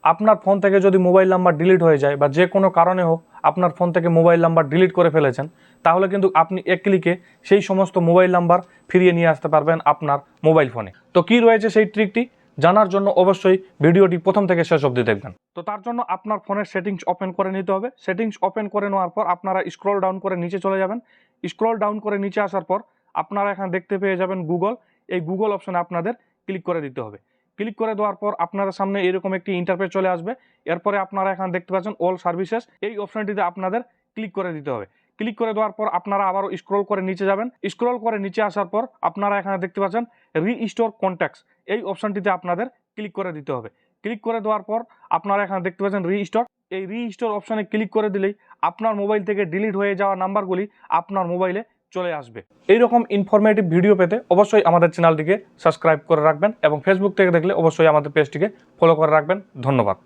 আপনার ফোন থেকে যদি মোবাইল নাম্বার ডিলিট হয়ে যায় বা যে কোনো কারণে হোক আপনার ফোন থেকে মোবাইল নাম্বার ডিলিট করে ফেলেছেন, তাহলে কিন্তু আপনি এক ক্লিকে সেই সমস্ত মোবাইল নাম্বার ফিরিয়ে নিয়ে আসতে পারবেন আপনার মোবাইল ফোনে। তো কি রয়েছে সেই ট্রিকটি জানার জন্য অবশ্যই ভিডিওটি প্রথম থেকে শেষ অবধি দেখবেন। তো তার জন্য আপনার ফোনের সেটিংস ওপেন করে নিতে হবে। সেটিংস ওপেন করে নেওয়ার পর আপনারা স্ক্রল ডাউন করে নিচে চলে যাবেন। স্ক্রল ডাউন করে নিচে আসার পর আপনারা এখানে দেখতে পেয়ে যাবেন গুগল। এই গুগল অপশনে আপনাদের ক্লিক করে দিতে হবে। ক্লিক করে দেওয়ার পর আপনাদের সামনে এরকম একটি ইন্টারফেস চলে আসবে। এরপরে আপনারা এখানে দেখতে পাচ্ছেন অল সার্ভিসেস, এই অপশনটিতে আপনাদের ক্লিক করে দিতে হবে। ক্লিক করে দেওয়ার পর আপনারা আবারও স্ক্রল করে নিচে যাবেন। স্ক্রল করে নিচে আসার পর আপনারা এখানে দেখতে পাচ্ছেন রিস্টোর কন্ট্যাক্টস, এই অপশনটিতে আপনাদের ক্লিক করে দিতে হবে। ক্লিক করে দেওয়ার পর আপনারা এখানে দেখতে পাচ্ছেন রিস্টোর, এই রিস্টোর অপশনে ক্লিক করে দিলেই আপনার মোবাইল থেকে ডিলিট হয়ে যাওয়া নাম্বারগুলি আপনার মোবাইলে চলে আসবে। এইরকম ইনফরমেটিভ ভিডিও পেতে অবশ্যই আমাদের চ্যানেলটিকে সাবস্ক্রাইব করে রাখবেন এবং ফেসবুক থেকে দেখলে অবশ্যই আমাদের পেজটিকে ফলো করে রাখবেন। ধন্যবাদ।